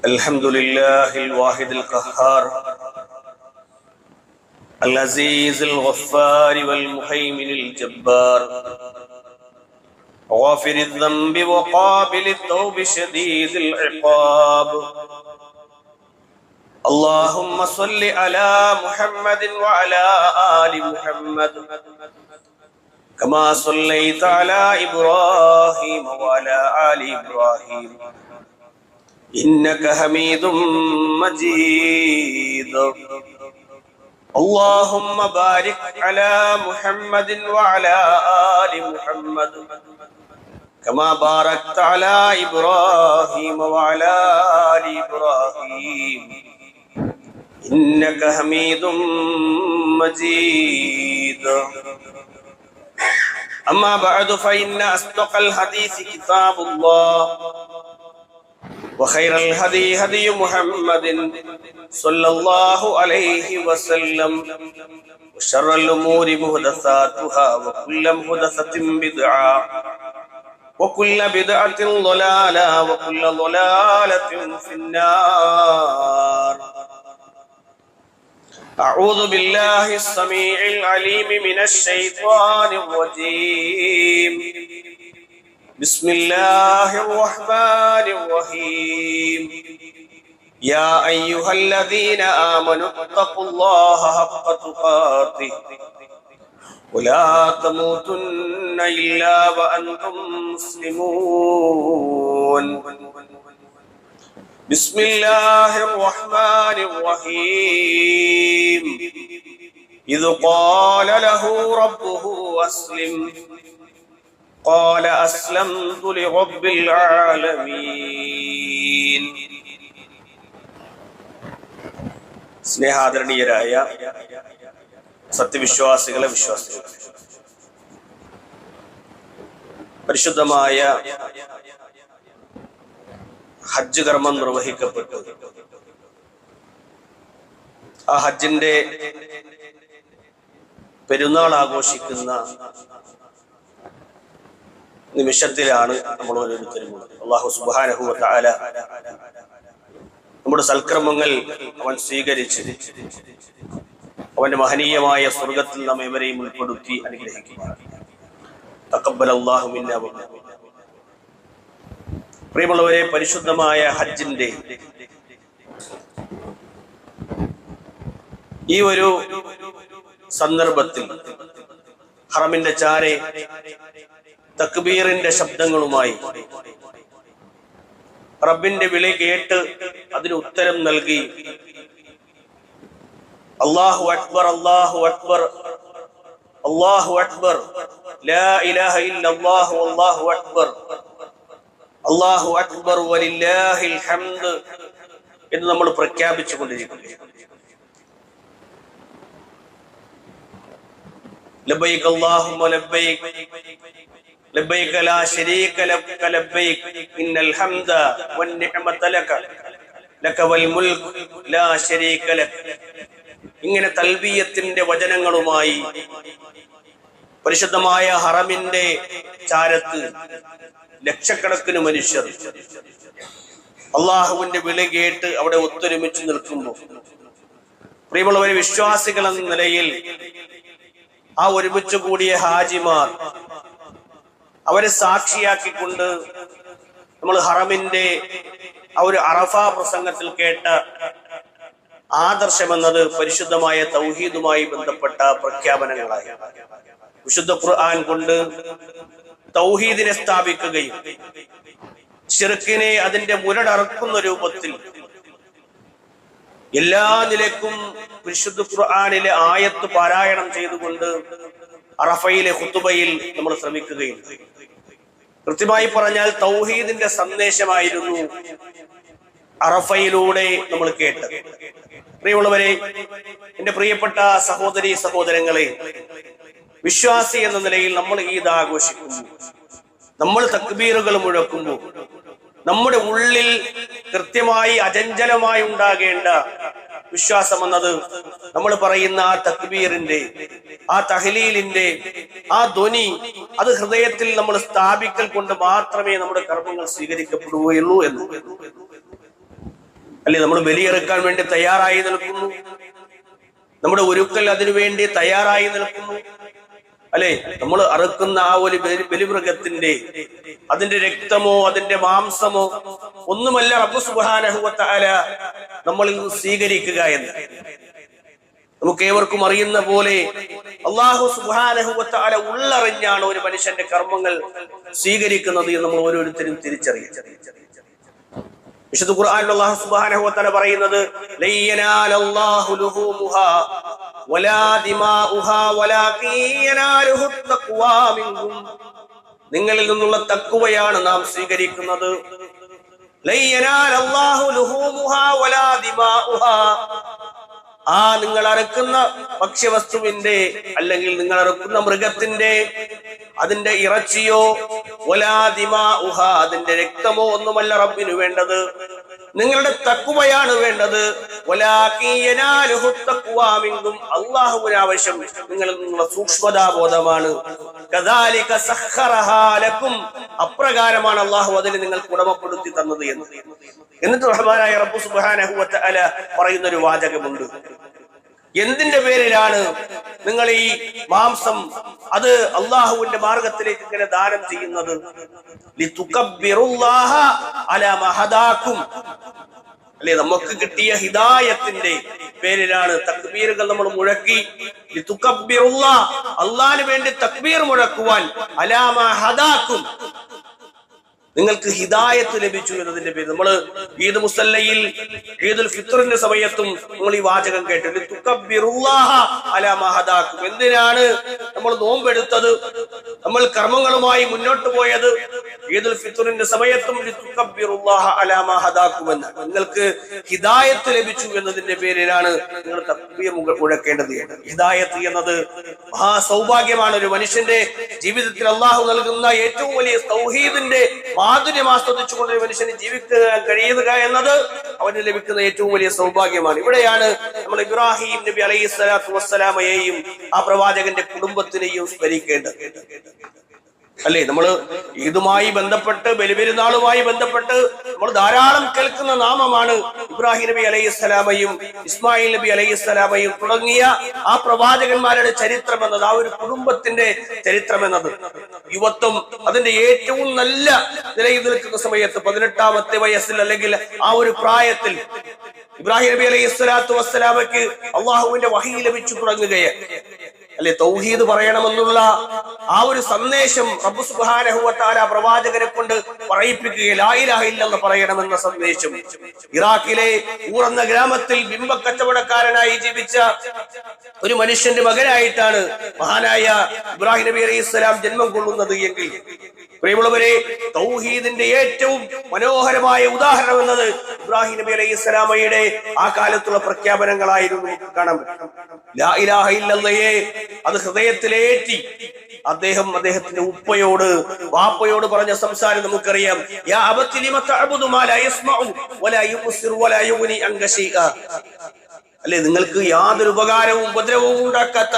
الحمد لله الواحد القهار العزيز الغفار والمهيمن الجبار غافر الذنب وقابل التوب شديد العقاب. اللهم صل على محمد وعلى آل محمد كما صليت على إبراهيم وعلى آل إبراهيم إنك حميد مجيد. اللهم بارك على محمد وعلى آل محمد كما باركت على إبراهيم وعلى آل إبراهيم إنك حميد مجيد. أما بعد فإن أصدق الحديث كتاب الله وخير الهدي هدي محمد صلى الله عليه وسلم وشر الأمور محدثاتها وكل محدثة بدعة وكل بدعة ضلالة وكل ضلالة في النار. أعوذ بالله السميع العليم من الشيطان الرجيم. بسم الله الرحمن الرحيم. يا أيها الذين آمنوا اتقوا الله حق تقاته ولا تموتن إلا وأنتم مسلمون. بسم الله الرحمن الرحيم. إذ قال له ربه أسلم قال أسلمت لرب العالمين. സ്നേഹാദരണീയരായ സത്യവിശ്വാസികളെ വിശ്വാസികളെ, പരിശുദ്ധമായ ഹജ്ജ് കർമ്മം നിർവഹിക്കപ്പെട്ടു. ആ ഹജ്ജിന്റെ പെരുന്നാൾ ആഘോഷിക്കുന്ന നിമിഷത്തിലാണ് നമ്മൾ ഓരോരുത്തരും. അല്ലാഹു സുബ്ഹാനഹു വ തആല നമ്മുടെ സൽക്കർമ്മങ്ങൾ അവൻ സ്വീകരിച്ച് അവന്റെ മഹനീയമായ സ്വർഗത്തിൽ നാം ഏവരെയും ഉൾപ്പെടുത്തി അനുഗ്രഹിക്കുക. തഖബ്ബലല്ലാഹു മിന്നാ വ മിൻകും. പ്രിയമുള്ളവരെ, പരിശുദ്ധമായ ഹജ്ജിന്റെ ഈ ഒരു സന്ദർഭത്തിൽ ഹറമിന്റെ ചാരെ തക്ബീറിന്റെ ശബ്ദങ്ങളുമായി റബ്ബിന്റെ വിളി കേട്ട് അതിന് ഉത്തരം നൽകി അല്ലാഹു അക്ബർ അല്ലാഹു അക്ബർ അല്ലാഹു അക്ബർ ലാ ഇലാഹ ഇല്ലല്ലാഹു അല്ലാഹു അക്ബർ അല്ലാഹു അക്ബർ വലില്ലാഹിൽ ഹംദ് എന്ന് നമ്മൾ പ്രഖ്യാപിച്ചുകൊണ്ടിരിക്കുകയാണ്. ലബ്ബൈക അല്ലാഹുമ്മ ലബ്ബൈക ലബ്ബൈക ലാ ശരീക ലക ലബ്ബൈക ഇന്നൽ ഹംദ വന്നിഅമത ലക ലക വൽ മുൽക് ലാ ശരീക ലക. ഇങ്ങനെ തൽബിയത്തിന്റെ വചനങ്ങളുമായി പരിശുദ്ധമായ ഹറമിന്റെ ചാരത്ത് ലക്ഷക്കണക്കിന് മനുഷ്യർ അള്ളാഹുവിന്റെ വിളി കേട്ട് അവിടെ ഒത്തൊരുമിച്ച് നിൽക്കുമ്പോൾ, പ്രിയമുള്ളവരെ, വിശ്വാസികൾ എന്ന നിലയിൽ ആ ഒരുമിച്ച് കൂടിയ ഹാജിമാർ അവരെ സാക്ഷിയാക്കിക്കൊണ്ട് നമ്മൾ ഹറമിന്റെ ആ ഒരു അറഫ പ്രസംഗത്തിൽ കേട്ട ആദർശമെന്നത് പരിശുദ്ധമായ തൗഹീദുമായി ബന്ധപ്പെട്ട പ്രഖ്യാപനങ്ങളായി. വിശുദ്ധ ഖുർആൻ കൊണ്ട് തൗഹീദിനെ സ്ഥാപിക്കുകയും ശിർക്കിനെ അതിന്റെ മുരടറക്കുന്ന രൂപത്തിൽ എല്ലാ നിലക്കും വിശുദ്ധ ഖുർആനിലെ ആയത്ത് പാരായണം ചെയ്തുകൊണ്ട് അറഫയിലെ ഖുതുബയിൽ നമ്മൾ ശ്രമിക്കുകയുണ്ട്. കൃത്യമായി പറഞ്ഞാൽ തൗഹീദിന്റെ സന്ദേശമായിരുന്നു അറഫയിലൂടെ നമ്മൾ കേട്ടത്. പ്രിയമുള്ളവരെ, എന്റെ പ്രിയപ്പെട്ട സഹോദരീ സഹോദരങ്ങളെ, വിശ്വാസി എന്ന നിലയിൽ നമ്മൾ ഈദ് ആഘോഷിക്കുന്നു, നമ്മൾ തക്ബീറുകൾ മുഴക്കുമ്പോൾ നമ്മുടെ ഉള്ളിൽ കൃത്യമായി അചഞ്ചലമായി ഉണ്ടാകേണ്ട വിശ്വാസം എന്നത് നമ്മൾ പറയുന്ന ആ തക്ബീറിന്റെ, ആ തഹ്ലീലിന്റെ ആ ധ്വനി, അത് ഹൃദയത്തിൽ നമ്മൾ സ്ഥാപിക്കൽ കൊണ്ട് മാത്രമേ നമ്മുടെ കർമ്മങ്ങൾ സ്വീകരിക്കപ്പെടുകയുള്ളൂ എന്ന്. അല്ലെ? നമ്മൾ ബലിയെറുക്കാൻ വേണ്ടി തയ്യാറായി നിൽക്കുന്നു, നമ്മുടെ ഒരുക്കൽ അതിനു വേണ്ടി തയ്യാറായി നിൽക്കുന്നു, അല്ലെ? നമ്മൾ അറുക്കുന്ന ആ ഒരു ബലിമൃഗത്തിന്റെ അതിന്റെ രക്തമോ അതിന്റെ മാംസമോ ഒന്നുമല്ല റബ്ബ് സുബ്ഹാനഹു വ തആല നമ്മളിൽ നിന്ന് സ്വീകരിക്കുക എന്ന്. നമുക്ക് ഏവർക്കും അറിയുന്ന പോലെ അല്ലാഹു സുബ്ഹാനഹു വ തആല ഉള്ളറിഞ്ഞാണ് ഒരു മനുഷ്യന്റെ കർമ്മങ്ങൾ സ്വീകരിക്കുന്നത് എന്ന് നമ്മൾ ഓരോരുത്തരും തിരിച്ചറിയണം. വിശുദ്ധ ഖുർആനിൽ അല്ലാഹു സുബ്ഹാനഹു വ തആല പറയുന്നത് ലയനാലല്ലാഹു ലുഹൂമുഹാ വലാ ദിമാഉഹാ വലാകിൻ യനാലുഹു തഖ്വാ മിൻകും. നിങ്ങളിൽ നിന്നുള്ള തഖ്വയാണ് നാം സ്വീകരിക്കുന്നത്. ലയനാലല്ലാഹു ലുഹൂമുഹാ വലാ ദിമാഉഹാ, ആ നിങ്ങൾ അറുക്കുന്ന ഭക്ഷ്യവസ്തുവിന്റെ അല്ലെങ്കിൽ നിങ്ങൾ അറുക്കുന്ന മൃഗത്തിന്റെ അതിന്റെ ഇറച്ചിയോ വലാ ദിമാഉഹാ അതിന്റെ രക്തമോ ഒന്നുമല്ല റബ്ബിന് വേണ്ടത്, നിങ്ങളുടെ തഖ്വയാണ് വേണ്ടത്. വലാകിൻ യനാലുഹു തഖ്വാ മിൻകും, അല്ലാഹുവിന് ആവശ്യം നിങ്ങളിൽ നിന്നുള്ള സൂക്ഷ്മതാബോധമാണ്. കദാലിക സഖറഹാ ലക്കും, അപ്രകാരമാണ് അല്ലാഹു അതിനെ നിങ്ങൾക്ക് ഉടമപ്പെടുത്തി തന്നത് എന്ന്. എന്നിട്ട് റഹ്മാനായ റബ്ബ് സുബ്ഹാനഹു വ തആല പറയുന്ന ഒരു വാചകമുണ്ട്. എന്തിന്റെ പേരിലാണ് നിങ്ങൾ ഈ മാംസം അത് അള്ളാഹുവിന്റെ മാർഗത്തിലേക്ക് ഇങ്ങനെ ദാനം ചെയ്യുന്നത്? ലിതുകബ്ബിറുല്ലാഹ അലാ മാ ഹദാകും, അല്ലെ? നമുക്ക് കിട്ടിയ ഹിദായത്തിന്റെ പേരിലാണ് തക്ബീറുകൾ നമ്മൾ മുഴക്കി. ലിതുകബ്ബിറുല്ലാഹ, അള്ളാഹിന് വേണ്ടി തക്ബീർ മുഴക്കുവാൻ, അലാ മാ ഹദാകും, നിങ്ങൾക്ക് ഹിദായത്ത് ലഭിച്ചു എന്നതിന്റെ പേര്. നമ്മൾ ഈദ് മുസല്ലയിൽ ഈദുൽ ഫിത്റിന്റെ സമയത്തും നമ്മൾ ഈ വാചകം കേട്ടു, ലിതുകബ്ബിറുല്ലാഹ അലാ മാ ഹദാകും. എന്തിനാണ് നമ്മൾ നോമ്പെടുത്തത്, നമ്മൾ കർമ്മങ്ങളുമായി മുന്നോട്ട് പോയത്? ഈദുൽ ഫിത്റിന്റെ സമയത്തും ലിതുകബ്ബിറുല്ലാഹ അലാ മാ ഹദാകും എന്ന്, നിങ്ങൾക്ക് ഹിദായത്ത് ലഭിച്ചു എന്നതിന്റെ പേരിലാണ് നിങ്ങൾ തക്ബീർ മുഴക്കേണ്ടത്. ഹിദായത്ത് എന്നത് മഹാ സൗഭാഗ്യമാണ്. ഒരു മനുഷ്യന്റെ ജീവിതത്തിൽ അള്ളാഹു നൽകുന്ന ഏറ്റവും വലിയ തൗഹീദിന്റെ മാധുര്യം ആസ്വദിച്ചുകൊണ്ട് ഒരു മനുഷ്യന് ജീവിക്കാൻ കഴിയുക എന്നത് അവന് ലഭിക്കുന്ന ഏറ്റവും വലിയ സൗഭാഗ്യമാണ്. ഇവിടെയാണ് നമ്മൾ ഇബ്രാഹിം നബി അലൈഹി സ്വലാത്തു വസ്സലാമയെയും ആ പ്രവാചകന്റെ കുടുംബത്തിനെയും സ്മരിക്കേണ്ടത്, അല്ലെ? നമ്മൾ ഇതുമായി ബന്ധപ്പെട്ട് ബലിപെരുന്നാളുമായി ബന്ധപ്പെട്ട് നമ്മൾ ധാരാളം കേൾക്കുന്ന നാമമാണ് ഇബ്രാഹിം നബി അലൈഹി സ്വലാമയും ഇസ്മായിൽ നബി അലൈഹി സ്വലാമയും തുടങ്ങിയ ആ പ്രവാചകന്മാരുടെ ചരിത്രം എന്നത്, ആ ഒരു കുടുംബത്തിന്റെ ചരിത്രം എന്നത്. യുവത്വം അതിന്റെ ഏറ്റവും നല്ല നിലയിൽ നിൽക്കുന്ന സമയത്ത് 18ാമത്തെ വയസ്സിൽ അല്ലെങ്കിൽ ആ ഒരു പ്രായത്തിൽ ഇബ്രാഹിം നബി അലൈഹി സ്വലാത്തു വസ്സലാമയ്ക്ക് അള്ളാഹുവിന്റെ വഹി ലഭിച്ചു തുടങ്ങുകയാണ്, അല്ലെ? തൗഹീദ് പറയണമെന്നുള്ള ആ ഒരു സന്ദേശം റബ്ബ് സുബ്ഹാനഹു വ തആല പ്രവാചകനെ കൊണ്ട് പറയിപ്പിക്കുകയും ലാ ഇലാഹ ഇല്ലല്ലാഹ് പറയണമെന്ന സന്ദേശം. ഇറാഖിലെ ഊർ എന്ന ഗ്രാമത്തിൽ ബിംബ കച്ചവടക്കാരനായി ജീവിച്ച ഒരു മനുഷ്യന്റെ മകനായിട്ടാണ് മഹാനായ ഇബ്രാഹിം നബി അലൈഹി സ്വലാം ജന്മം കൊള്ളുന്നത് എങ്കിൽ, പ്രിയമുള്ളവരെ, തൗഹീദിന്റെ ഏറ്റവും മനോഹരമായ ഉദാഹരണം എന്നത് ഇബ്രാഹിം നബി അലൈഹി സ്വലാമയുടെ ആ കാലത്തുള്ള പ്രഖ്യാപനങ്ങളായിരുന്നു. കാണാൻ പറ്റും, ലാ ഇലാഹ ഇല്ലല്ലാഹയെ അത് ഹൃദയത്തിലേറ്റി അദ്ദേഹത്തിന്റെ ഉപ്പയോട് വാപ്പയോട് പറഞ്ഞ സംസാരം നമുക്കറിയാം. യാ അബതി ലിമ തഅബുദു മാ ലാ യസ്മഉ വലാ യുബ്സിറു വലാ യുഗ്നി അൻക ശൈഅ, അല്ലെ? നിങ്ങൾക്ക് യാതൊരു ഉപകാരവും ഉപദ്രവവും ഉണ്ടാക്കാത്ത,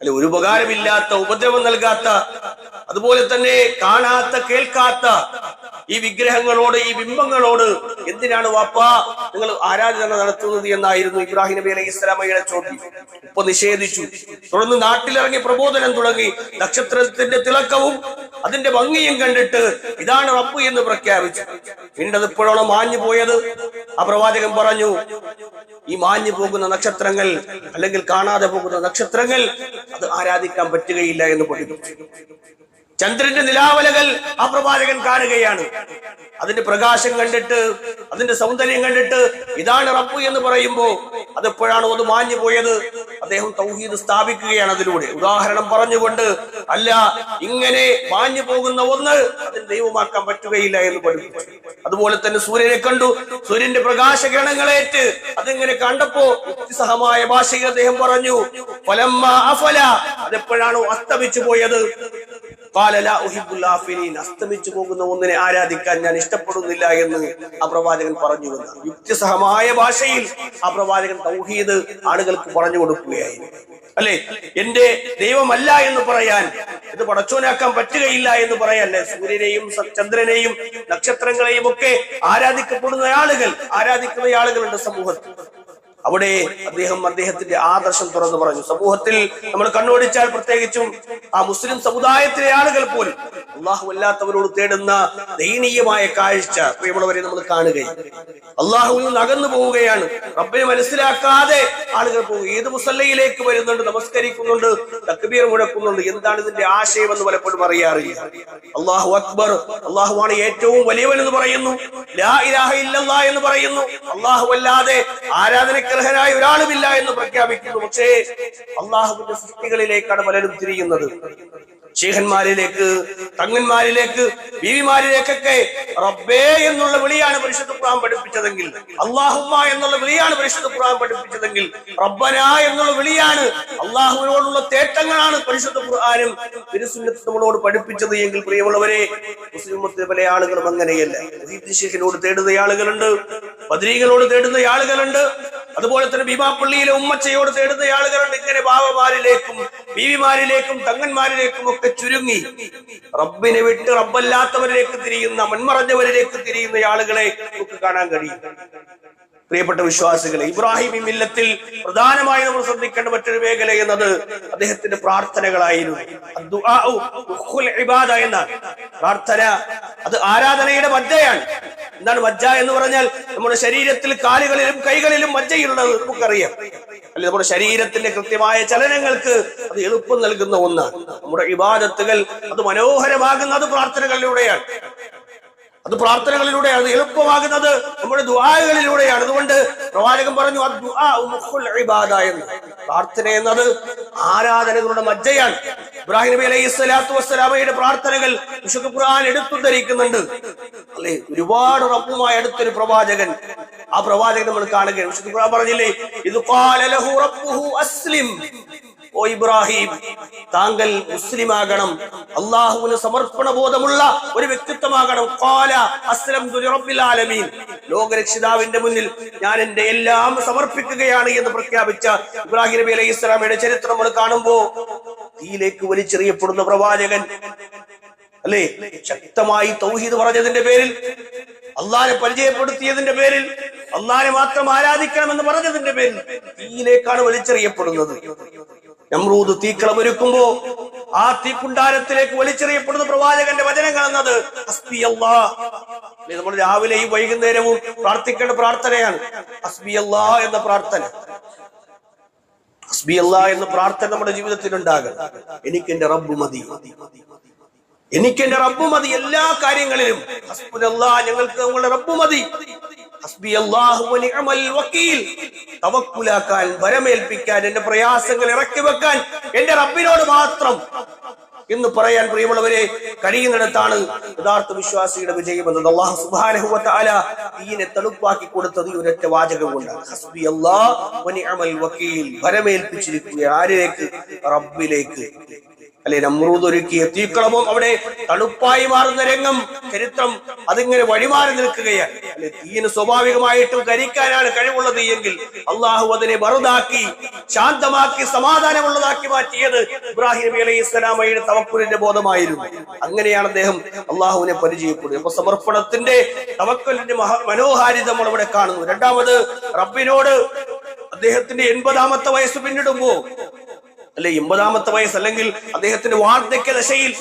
അല്ലെ, ഒരു ഉപകാരമില്ലാത്ത, ഉപദ്രവം നൽകാത്ത, അതുപോലെ തന്നെ കാണാത്ത കേൾക്കാത്ത ഈ വിഗ്രഹങ്ങളോട്, ഈ ബിംബങ്ങളോട് എന്തിനാണ് വാപ്പ നിങ്ങൾ ആരാധന നടത്തുന്നത് എന്നായിരുന്നു ഇബ്രാഹിം നബി അലൈഹി സ്വലാമയുടെ ചോദ്യം. ഉപ്പ നിഷേധിച്ചു. തുടർന്ന് നാട്ടിലിറങ്ങി പ്രബോധനം തുടങ്ങി. നക്ഷത്രത്തിന്റെ തിളക്കവും അതിന്റെ ഭംഗിയും കണ്ടിട്ട് ഇതാണ് റബ്ബ് എന്ന് പ്രഖ്യാപിച്ചു. പിന്നീട് ഇപ്പോഴാണ് മാഞ്ഞു പോയത്. ആ പ്രവാചകൻ പറഞ്ഞു, ഈ മാഞ്ഞു പോകുന്ന നക്ഷത്രങ്ങൾ അല്ലെങ്കിൽ കാണാതെ പോകുന്ന നക്ഷത്രങ്ങൾ അത് ആരാധിക്കാൻ പറ്റുകയില്ല എന്ന് പഠിപ്പിച്ചു. ചന്ദ്രന്റെ നിലാവലകൾ ആ പ്രവാചകൻ കാണുകയാണ്. അതിന്റെ പ്രകാശം കണ്ടിട്ട്, അതിന്റെ സൗന്ദര്യം കണ്ടിട്ട് ഇതാണ് റബ്ബ് എന്ന് പറയുമ്പോ അതെപ്പോഴാണോ അത് മാഞ്ഞു പോയത്? അദ്ദേഹം തൗഹീദ് സ്ഥാപിക്കുകയാണ് അതിലൂടെ, ഉദാഹരണം പറഞ്ഞുകൊണ്ട്. അല്ല, ഇങ്ങനെ മാഞ്ഞു പോകുന്ന ഒന്ന് അതിന് ദൈവമാക്കാൻ പറ്റുകയില്ല എന്ന് പഠിപ്പിച്ചു. അതുപോലെ തന്നെ സൂര്യനെ കണ്ടു, സൂര്യന്റെ പ്രകാശകിരണങ്ങളേറ്റ് അതിങ്ങനെ കണ്ടപ്പോ യുക്തിസഹമായ ഭാഷയിൽ അദ്ദേഹം പറഞ്ഞു, ഫലമ്മ അഫല, അതെപ്പോഴാണോ അസ്തമിച്ചു പോയത്? ഖാല ലാ ഉഹിബ്ബുൽ ആഫിലീൻ, അസ്തമിച്ചു പോകുന്ന ഒന്നിനെ ആരാധിക്കാൻ ഞാൻ ഇഷ്ടപ്പെടുന്നില്ല എന്ന് ആ പ്രവാചകൻ പറഞ്ഞു. യുക്തിസഹമായ ഭാഷയിൽ ആ പ്രവാചകൻ തൗഹീദ് ആളുകൾക്ക് പറഞ്ഞു കൊടുക്കുകയായിരുന്നു. അല്ലെ, എന്റെ ദൈവമല്ല എന്ന് പറയാൻ, ഇത് പടച്ചോനാക്കാൻ പറ്റുകയില്ല എന്ന് പറയാൻ, സൂര്യനെയും ചന്ദ്രനെയും നക്ഷത്രങ്ങളെയും ഒക്കെ ആരാധിക്കുന്ന ആളുകളുണ്ട് സമൂഹത്തിൽ. അവിടെ അദ്ദേഹത്തിന്റെ ആദർശം തുറന്നു പറഞ്ഞു. സമൂഹത്തിൽ നമ്മൾ കണ്ണോടിച്ചാൽ പ്രത്യേകിച്ചും ആ മുസ്ലിം സമുദായത്തിലെ ആളുകൾ പോലും അള്ളാഹു അല്ലാത്തവരോട് തേടുന്ന ദയനീയമായ കാഴ്ച പ്രിയമുള്ളവരെ നമ്മൾ കാണുകയും അള്ളാഹുവിൽ നിന്ന് അകന്നു പോവുകയാണ്. റബ്ബിനെ മനസ്സിലാക്കാതെ ആളുകൾ പോകും. ഏത് മുസല്ലയിലേക്ക് വരുന്നുണ്ട്, നമസ്കരിക്കുന്നുണ്ട്, തക്ബീർ മുഴക്കുന്നുണ്ട്, എന്താണ് ഇതിന്റെ ആശയം എന്ന് പലപ്പോഴും അറിയാറില്ല. അള്ളാഹു അക്ബർ, അള്ളാഹുവാണ് ഏറ്റവും വലിയവൻ എന്ന് പറയുന്നു, ലാ ഇലാഹ ഇല്ലല്ലാഹ് എന്ന് പറയുന്നു, അള്ളാഹു അല്ലാതെ ആരാധനക്കർഹനായ ഒരാളുമില്ല എന്ന് പ്രഖ്യാപിക്കുന്നു. പക്ഷേ അള്ളാഹുവിന്റെ സൃഷ്ടികളിലേക്കാണ് പലരും തിരിയുന്നത്. ശേഖന്മാരിലേക്ക്, തങ്ങന്മാരിലേക്ക്, ബീവിമാരിലേക്കൊക്കെ റബ്ബേ എന്നുള്ള വിളിയാണ് പരിശുദ്ധ ഖുർആൻ പഠിപ്പിച്ചതെങ്കിൽ, അല്ലാഹുമ്മ എന്നുള്ള വിളിയാണ് പരിശുദ്ധ ഖുർആൻ പഠിപ്പിച്ചതെങ്കിൽ, റബ്ബന എന്നുള്ള വിളിയാണ്, അള്ളാഹുവിനോടുള്ള തേട്ടങ്ങളാണ് പരിശുദ്ധ ഖുർആനും തിരുസുന്നത്തും നമ്മളോട് പഠിപ്പിച്ചത് എങ്കിൽ പ്രിയമുള്ളവരെ, മുസ്ലിമത്തിലെ പല ആളുകളും അങ്ങനെയല്ല. ശേഖിനോട് തേടുന്ന ആളുകളുണ്ട്, ബദരീകളോട് തേടുന്ന ആളുകളുണ്ട്, അതുപോലെ തന്നെ ഭീമാപ്പള്ളിയിലെ ഉമ്മച്ചയോട് തേടുന്ന ആളുകളുണ്ട്. ഇങ്ങനെ ബാവമാരിലേക്കും ബീവിമാരിലേക്കും തങ്ങന്മാരിലേക്കും ഒക്കെ ചുരുങ്ങി റബ്ബിനെ വിട്ട് റബ്ബല്ലാത്തവരിലേക്ക് തിരിയുന്ന, മൺമറഞ്ഞവരിലേക്ക് തിരിയുന്ന ആളുകളെ നമുക്ക് കാണാൻ കഴിയും. പ്രിയപ്പെട്ട വിശ്വാസികളെ, ഇബ്രാഹിം മില്ലത്തിൽ പ്രധാനമായി നമ്മൾ ശ്രദ്ധിക്കേണ്ട മറ്റൊരു മേഖല എന്നത് അദ്ദേഹത്തിന്റെ പ്രാർത്ഥനകളായിരുന്നു. എന്ന പ്രാർത്ഥന അത് ആരാധനയുടെ മജ്ജയാണ്. എന്താണ് മജ്ജ എന്ന് പറഞ്ഞാൽ? നമ്മുടെ ശരീരത്തിൽ കാലുകളിലും കൈകളിലും മജ്ജയുള്ളത് നമുക്കറിയാം. അല്ലെ, നമ്മുടെ ശരീരത്തിന്റെ കൃത്യമായ ചലനങ്ങൾക്ക് അത് എളുപ്പം നൽകുന്ന ഒന്നാണ്. നമ്മുടെ ഇബാദത്തുകൾ അത് മനോഹരമാകുന്നത് പ്രാർത്ഥനകളിലൂടെയാണ്. അത് എളുപ്പമാകുന്നത് നമ്മുടെ ദുആകളിലൂടെയാണ്. അതുകൊണ്ട് പ്രവാചകൻ പറഞ്ഞു, എന്ന്. പ്രാർത്ഥന എന്നത് ആരാധനകളുടെ മജ്ജയാണ്. ഇബ്രാഹിം നബി അലൈഹി സ്വലാത്തു വസ്സലാമയുടെ പ്രാർത്ഥനകൾ വിശുദ്ധ ഖുർആൻ എടുത്തുദ്ധരിക്കുന്നുണ്ട്. അല്ലെ, ഒരുപാട് റബ്ബുമായി അടുത്തൊരു പ്രവാചകൻ, ആ പ്രവാചകൻ നമ്മൾ കാണുകയാണ്. വിശുദ്ധ ഖുർആൻ പറഞ്ഞില്ലേ, ഇത് ഖാല ലഹു റബ്ബുഹു അസ്ലിം, ഓ ഇബ്രാഹിം, താങ്കൾ മുസ്ലിമാകണം, അള്ളാഹുവിന് സമർപ്പണ ബോധമുള്ള ഒരു വ്യക്തിത്വമാകണം. ഖാല അസ്ലംതു ലിറബ്ബിൽ ആലമീൻ, ലോകരക്ഷിതാവിന്റെ മുന്നിൽ ഞാൻ എന്റെ എല്ലാം സമർപ്പിക്കുകയാണ് എന്ന് പ്രഖ്യാപിച്ച ഇബ്രാഹിം നബി അലൈഹി സ്വലാമയുടെ ചരിത്രം നമ്മൾ കാണുമ്പോ തീയിലേക്ക് വലിച്ചെറിയപ്പെടുന്ന പ്രവാചകൻ, അല്ലെ, ശക്തമായി തൗഹീദ് പറഞ്ഞതിന്റെ പേരിൽ, അള്ളാഹിനെ പരിചയപ്പെടുത്തിയതിന്റെ പേരിൽ, അള്ളാഹിനെ മാത്രം ആരാധിക്കണമെന്ന് പറഞ്ഞതിന്റെ പേരിൽ തീയിലേക്കാണ് വലിച്ചെറിയപ്പെടുന്നത്. നമ്രൂദ് തീക്കളമൊരുക്കുമ്പോ ആ തീക്കുണ്ടാരത്തിലേക്ക് വലിച്ചെറിയപ്പെടുന്ന പ്രവാചകന്റെ വചനങ്ങൾ എന്നത് ഹസ്ബി അല്ലാഹ്. നമ്മൾ രാവിലെയും വൈകുന്നേരവും പ്രാർത്ഥിക്കേണ്ട പ്രാർത്ഥനയാണ് ഹസ്ബി അല്ലാഹ് എന്ന പ്രാർത്ഥന. ഹസ്ബി അല്ലാഹ് എന്ന പ്രാർത്ഥന നമ്മുടെ ജീവിതത്തിൽ ഉണ്ടാകണം. എനിക്കെന്റെ റബ്ബ് മതി, എനിക്കെന്റെ റബ്ബ് മതി എല്ലാ കാര്യങ്ങളിലും. ഹസ്ബുനല്ലാഹ്, ഞങ്ങൾക്ക് നമ്മുടെ റബ്ബ് മതി. ഹസ്ബി അല്ലാഹു വ നിഅമൽ വകീൽ, തവക്കുലാക്കാൻ, ഭരമേൽപ്പിക്കാൻ, എന്റെ പ്രയാസങ്ങൾ ഇറക്കി വെക്കാൻ എന്റെ റബ്ബിനോട് മാത്രം എന്ന് പറയാൻ പ്രിയമുള്ളവരെ കഴിയുന്നിടത്താണ് യഥാർത്ഥ വിശ്വാസിയുടെ വിജയം എന്നത്. അല്ലാഹു സുബ്ഹാനഹു വ തആല ദീനെ തളുപ്പാക്കി കൊടുത്തത് ഈ ഒരൊറ്റ വാചകം കൊണ്ടാണ്. ഹസ്ബി അല്ലാഹു വ നിഅമൽ വകീൽ, ഭരമേൽപ്പിച്ചിരിക്കുക ആരിലേക്ക്? റബ്ബിലേക്ക്. അല്ലെ, നമ്രൂദ് ഒരുക്കിയ തീക്കളവും അവിടെ തണുപ്പായി മാറുന്ന രംഗം, ചരിത്രം അതിങ്ങനെ വഴിമാറി നിൽക്കുകയാണ്. അല്ലെ, തീയിന് സ്വാഭാവികമായിട്ടും കരിക്കാനാണ് കഴിവുള്ളത് എങ്കിൽ അള്ളാഹു അതിനെ ബറുദാക്കി, ശാന്തമാക്കി, സമാധാനമുള്ളതാക്കി മാറ്റിയത് ഇബ്രാഹിം നബി അലൈഹി സ്വലാമയുടെ തവക്കുലിന്റെ ബോധമായിരുന്നു. അങ്ങനെയാണ് അദ്ദേഹം അള്ളാഹുവിനെ പരിചയപ്പെടുന്നത്. അപ്പൊ സമർപ്പണത്തിന്റെ, തവക്കുലിന്റെ മനോഹാരിത നമ്മൾ ഇവിടെ കാണുന്നു. രണ്ടാമത്, റബ്ബിനോട് അദ്ദേഹത്തിന്റെ 80-ാമത്തെ വയസ്സ് പിന്നിടുമ്പോ, അല്ലെ 80-ാമത്തെ വയസ്സ്, അല്ലെങ്കിൽ അദ്ദേഹത്തിന്റെ വാർദ്ധക്യ ദശയിൽ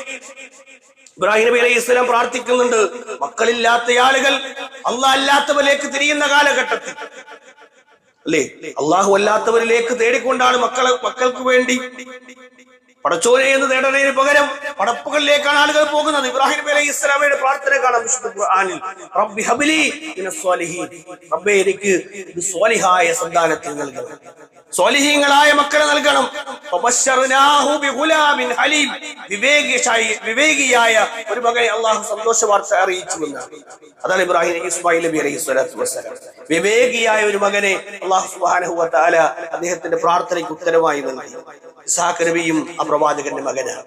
ഇബ്രാഹിം നബി അലൈഹി സ്വലാം പ്രാർത്ഥിക്കുന്നുണ്ട്. മക്കളില്ലാത്ത ആളുകൾ അള്ളാഹ് അല്ലാത്തവരിലേക്ക് തിരിയുന്ന കാലഘട്ടത്തിൽ, അല്ലെ, അള്ളാഹു അല്ലാത്തവരിലേക്ക് തേടിക്കൊണ്ടാണ് മക്കൾക്ക് വേണ്ടി പടച്ചോനെ എന്ന് തേടുന്നതിന് പകരം പടപ്പുകളിലേക്കാണ് ആളുകൾ പോകുന്നത്. ഇബ്രാഹിം നബി അലൈഹി സ്വലാമയുടെ പ്രാർത്ഥന കാണാം വിശുദ്ധ ഖുർആനിൽ, റബ്ബി ഹബ്ലി മിനസ് സ്വാലിഹീൻ, റബ്ബേ എനിക്ക് സ്വാലിഹായ സന്താനത്തെ നൽകണം, സ്വാലിഹീങ്ങളായ മക്കളെ നൽകണം. ഫബശർനാഹു ബിഗുലാമിൻ ഹലീം, വിവേകിയായ ഒരു മകനെ അള്ളാഹു സന്തോഷ വാർത്ത അറിയിച്ചു എന്നാണ്. അതാണ് ഇബ്രാഹിം ഇസ്മായിൽ നബി അലൈഹി സ്വലാത്തു വസ്സലാം. വിവേകിയായ ഒരു മകനെ അള്ളാഹു സുബ്ഹാനഹു വ തആല അദ്ദേഹത്തിന്റെ പ്രാർത്ഥനയ്ക്ക് ഉത്തരമായി നൽകി. ഇസ്ഹാഖ് നബിയും ആ പ്രവാചകന്റെ മകനാണ്.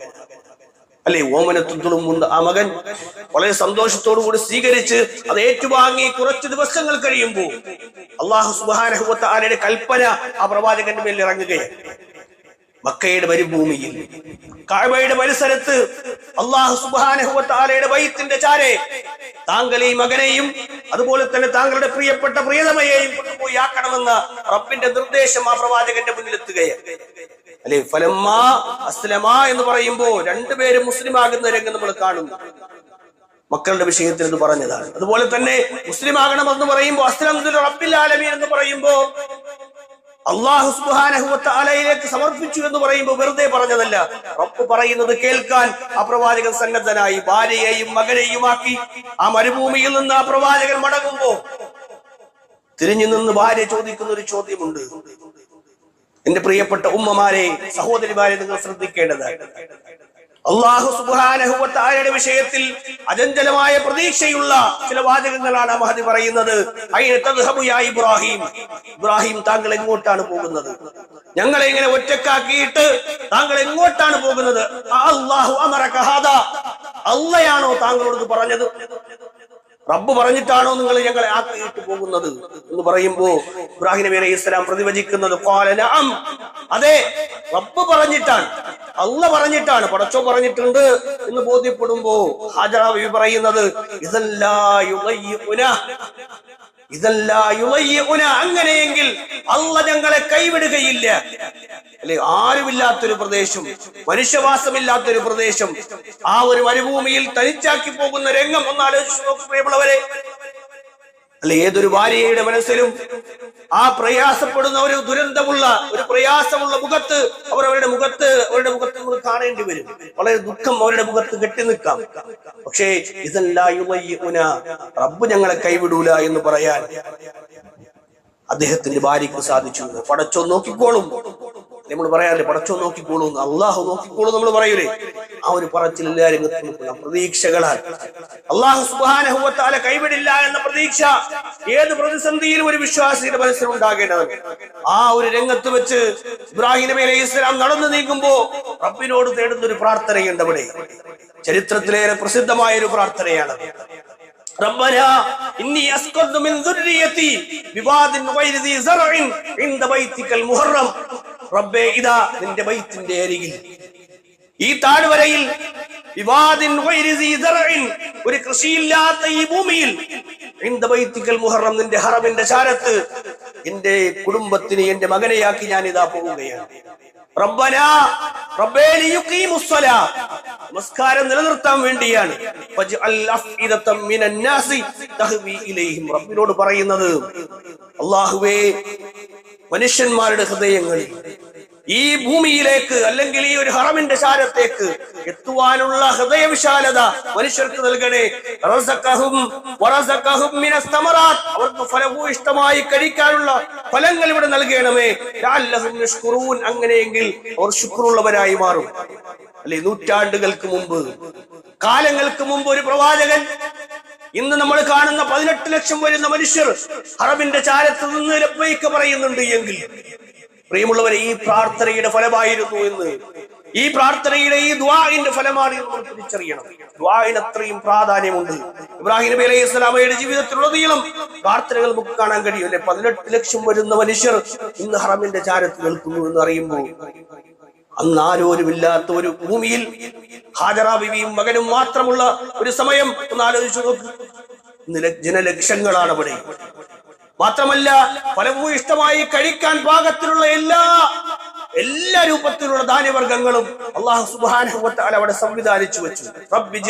അല്ലെ, ഓമനത്തുളുമ്പുന്ന ആ മകൻ വളരെ സന്തോഷത്തോടു കൂടി സ്വീകരിച്ച് അത് ഏറ്റുവാങ്ങി കുറച്ച് ദിവസങ്ങൾ കഴിയുമ്പോൾ അല്ലാഹു സുബ്ഹാനഹു വ തആലയുടെ കൽപ്പന ആ പ്രവാചകന്റെ മേൽ ഇറങ്ങുകയാണ്. മക്കയുടെ മരുഭൂമിയിൽ കഅബയുടെ പരിസരത്ത് അല്ലാഹു സുബ്ഹാനഹു വ തആലയുടെ ബൈത്തിന്റെ ചാരെ താങ്കൾ ഈ മകനെയും അതുപോലെ തന്നെ താങ്കളുടെ പ്രിയപ്പെട്ട പ്രിയതമയെയും കൊണ്ടുപോയി ആക്കണമെന്ന റബ്ബിന്റെ നിർദ്ദേശം ആ പ്രവാചകന്റെ മുന്നിലെത്തുകയാണ്. അല്ലെ, ഫലമ്മാ അസ്ലമ എന്ന് പറയുമ്പോ രണ്ടുപേരും മുസ്ലിം ആകുന്ന രംഗം നമ്മൾ കാണുന്നു. മക്കളുടെ വിഷയത്തിൽ ഇത് പറഞ്ഞതാണ്. അതുപോലെ തന്നെ മുസ്ലിം ആകണമെന്ന് പറയുമ്പോൾ അസ്ലംതു റബ്ബിൽ ആലമീൻ എന്ന് പറയുമ്പോ അല്ലാഹു സുബ്ഹാനഹു വ തആലയിലേക്ക് സമർപ്പിച്ചു എന്ന് പറയുമ്പോൾ വെറുതെ പറഞ്ഞതല്ല. റബ്ബ് പറയുന്നത് കേൾക്കാൻ ആ പ്രവാചകൻ സന്നദ്ധനായി. ഭാര്യയെയും മകനെയുമാക്കി ആ മരുഭൂമിയിൽ നിന്ന് ആ പ്രവാചകൻ മടങ്ങുമ്പോ തിരിഞ്ഞു നിന്ന് ഭാര്യ ചോദിക്കുന്ന ഒരു ചോദ്യമുണ്ട്. എന്റെ പ്രിയപ്പെട്ട ഉമ്മമാരെ, സഹോദരിമാരെ, നിങ്ങൾ ശ്രദ്ധിക്കേണ്ടതാണ്. അല്ലാഹു സുബ്ഹാനഹു വ തആലയുടെ വിഷയത്തിൽ അചഞ്ചലമായ പ്രതീക്ഷയുള്ള ചില വാചകങ്ങളാണ് മഹദി പറയുന്നത്. അയ്യ തദ്ഹബു യാ ഇബ്രാഹിം, ഇബ്രാഹിം താങ്കൾ എങ്ങോട്ടാണ് പോകുന്നത്? ഞങ്ങളെ ഇങ്ങനെ ഒറ്റക്കാക്കിയിട്ട് താങ്കൾ എങ്ങോട്ടാണ് പോകുന്നത്? അല്ലാഹു അമറക ഹാദാ, അല്ലാഹയാണോ താങ്കളോട് പറഞ്ഞത്? റബ്ബ് പറഞ്ഞിട്ടാണോ നിങ്ങൾ ഞങ്ങളെ ആക്കിയിട്ട് പോകുന്നത് എന്ന് പറയുമ്പോ ഇബ്രാഹിം നബി അലൈഹിസ്സലാം പ്രതിവചിക്കുന്നത് ഖാല നഅം, അതെ, റബ്ബ് പറഞ്ഞിട്ടാണ്, അല്ലാഹ് പറഞ്ഞിട്ടാണ്, പടച്ചോ പറഞ്ഞിട്ടുണ്ട് എന്ന് ബോധ്യപ്പെടുമ്പോ ഹാജറ ബിബി പറയുന്നത് ഇദല്ലാ യുളയ്യിഉന, അങ്ങനെയെങ്കിൽ അല്ലാഹ് ഞങ്ങളെ കൈവിടുകയില്ല. അല്ലെ, ആരുമില്ലാത്തൊരു പ്രദേശം, മനുഷ്യവാസമില്ലാത്തൊരു പ്രദേശം, ആ ഒരു മരുഭൂമിയിൽ തനിച്ചാക്കി പോകുന്ന രംഗം ഒന്ന് ആലോചിച്ച് നോക്കൂ പ്രിയമുള്ളവരെ. അല്ലെ, ഏതൊരു ഭാര്യയുടെ മനസ്സിലും ആ പ്രയാസപ്പെടുന്ന ഒരു ദുരന്തമുള്ള ഒരു പ്രയാസമുള്ള മുഖത്ത് അവരുടെ മുഖത്ത് നമ്മൾ കാണേണ്ടി വരും. വളരെ ദുഃഖം അവരുടെ മുഖത്ത് കെട്ടി നിൽക്കാം. പക്ഷേ ഇദല്ലാ യുളയ്യിഉന, റബ്ബ് ഞങ്ങളെ കൈവിടൂല എന്ന് പറയാൻ അദ്ദേഹത്തിന്റെ ഭാര്യയ്ക്ക് സാധിച്ചു. പടച്ചോ നോക്കിക്കോളും, നമ്മൾ പറയാറില്ലേ, പടച്ചോ നോക്കിക്കോളും, അള്ളാഹു നോക്കിക്കോളും നമ്മൾ പറയൂലേ. ആ ഒരു പറച്ചിൽ എല്ലാ രംഗത്തും പ്രതീക്ഷകളാൽ അല്ലാഹു സുബ്ഹാനഹു വ തആല കൈവിടില്ല എന്ന പ്രതീക്ഷ ഏത് പ്രതിസന്ധിയിലും ഒരു വിശ്വാസിയുടെ മനസ്സിൽ ഉണ്ടാകേണ്ടതാണ്. ആ ഒരു രംഗത്ത് വെച്ച് ഇബ്രാഹിം നബി അലൈഹിസ്സലാം നടന്നു നീങ്ങുമ്പോ റബ്ബിനോട് തേടുന്ന ഒരു പ്രാർത്ഥനയുണ്ട്. അവിടെ ചരിത്രത്തിലേറെ പ്രസിദ്ധമായ ഒരു പ്രാർത്ഥനയാണ്. റബ്ബനാ ഇന്നി അസ്ഖദു മിൻ ദുർരിയതി ബിവാദിൻ ഗൈരി ദി സറഇൻ ഇൻദ ബൈതികൽ മുഹറം. റബ്ബേ, ഇതാ നിന്റെ ബൈത്തിന്റെ അരികിൽ, ഈ താഴ്വരയിൽ, വിവാദിൻ ഗൈരി ദി സറഇൻ, ഒരു കൃഷിയില്ലാത്ത ഈ ഭൂമിയിൽ, ഇൻദ ബൈതികൽ മുഹറം, നിന്റെ ഹറമിന്റെ ചാരത്ത് എന്റെ കുടുംബത്തിന് എന്റെ മകനെയാക്കി ഞാൻ ഇതാ പോവുകയാണ്. റബ്ബനാ, റബ്ബേ ലിയുഖീമുസ്സലാ, നമസ്കാരം നിലനിർത്താൻ വേണ്ടിയാണ്. ഫജ്അൽ അഫ്ഇദതം മിനൻ നാസി തഹ്വി ഇലൈഹിം, റബ്ബിനോട് പറയുന്നത് അല്ലാഹുവേ, മനുഷ്യന്മാരുടെ ഹൃദയങ്ങളിൽ ഈ ഭൂമിയിലേക്ക് അല്ലെങ്കിൽ ഈ ഒരു ഹറമിന്റെ ചാരത്തേക്ക് എത്തുവാനുള്ള ഹൃദയവിശാലത മനുഷ്യർക്ക് നൽകണേ. അവർക്ക് ഫലഭൂയിഷ്ടമായി കഴിക്കാനുള്ള ഫലങ്ങൾ ഇവിടെ നൽകണമേ. അങ്ങനെയെങ്കിൽ അവർ ശുക്രുള്ളവരായി മാറും. അല്ലെ, നൂറ്റാണ്ടുകൾക്ക് മുമ്പ്, കാലങ്ങൾക്ക് മുമ്പ് ഒരു പ്രവാചകൻ, ഇന്ന് നമ്മൾ കാണുന്ന 18 ലക്ഷം വരുന്ന മനുഷ്യർ ഹറമിന്റെ ചാരത്ത് നിന്ന് ലബ്ബൈക പറയുന്നുണ്ട് എങ്കിൽ പ്രിയമുള്ളവരെ, ഈ പ്രാർത്ഥനയുടെ ഫലമായിരുന്നു എന്ന്, ഈ പ്രാർത്ഥനയുടെ ഈ ദുആഇന്റെ ഫലമാണ് നമ്മൾ തിരിച്ചറിയണം. ദുആഇന് അത്രയും പ്രാധാന്യമുണ്ട്. ഇബ്രാഹിം നബി അലൈഹിസ്സലാമയുടെ ജീവിതത്തിലുടനീളം പ്രാർത്ഥനകൾ നമുക്ക് കാണാൻ കഴിയും. അല്ലെ, 18 ലക്ഷം വരുന്ന മനുഷ്യർ ഇന്ന് ഹറമിന്റെ ചാരത്ത് നിൽക്കുന്നു എന്ന് അറിയുമ്പോൾ, അന്ന് ആരോരുമില്ലാത്ത ഒരു ഭൂമിയിൽ ഹാജറ ബിവിയും മകനും മാത്രമുള്ള ഒരു സമയം ഒന്ന് ആലോചിച്ചു നോക്ക്. ജനലക്ഷങ്ങളാണ് അവിടെ. മാത്രമല്ല, ഫലഭൂയിഷ്ടമായി കഴിക്കാൻ പാകത്തിലുള്ള എല്ലാ രൂപത്തിലുള്ള ധാന്യവർഗ്ഗങ്ങളും അല്ലാഹു സുബ്ഹാനഹു വ തആല അവിടെ സംവിധാനിച്ചു വെച്ചു. റബ്ബി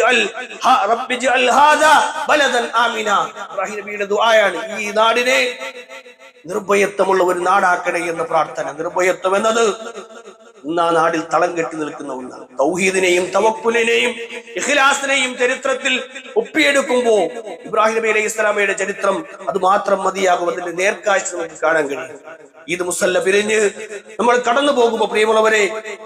ജഅൽ ഹാദാ ബലദൻ ആമിന. ഇബ്രാഹിം നബിയുടെ ദുആയാണ്, ഈ നാടിനെ നിർഭയത്വമുള്ള ഒരു നാടാക്കണേ എന്ന പ്രാർത്ഥന. നിർഭയത്വം എന്നത് ഇന്ന് ആ നാടിൽ തളം കെട്ടി നിൽക്കുന്ന ഒന്നാണ്. തൗഹീദിനെയും തവക്കുലിനെയും ഇഖ്ലാസിനെയും ചരിത്രത്തിൽ ഒപ്പിയെടുക്കുമ്പോ ഇബ്രാഹിം നബി അലൈഹി സ്വലാമയുടെ ചരിത്രം അത് മാത്രം മതിയാകും. അതിന്റെ നേർക്കാഴ്ച നമുക്ക് കാണാൻ കഴിയും. ഈദ് മുസല്ല പിരിഞ്ഞ് നമ്മൾ കടന്നു പോകുമ്പോ പ്രിയമുള്ളവരെ,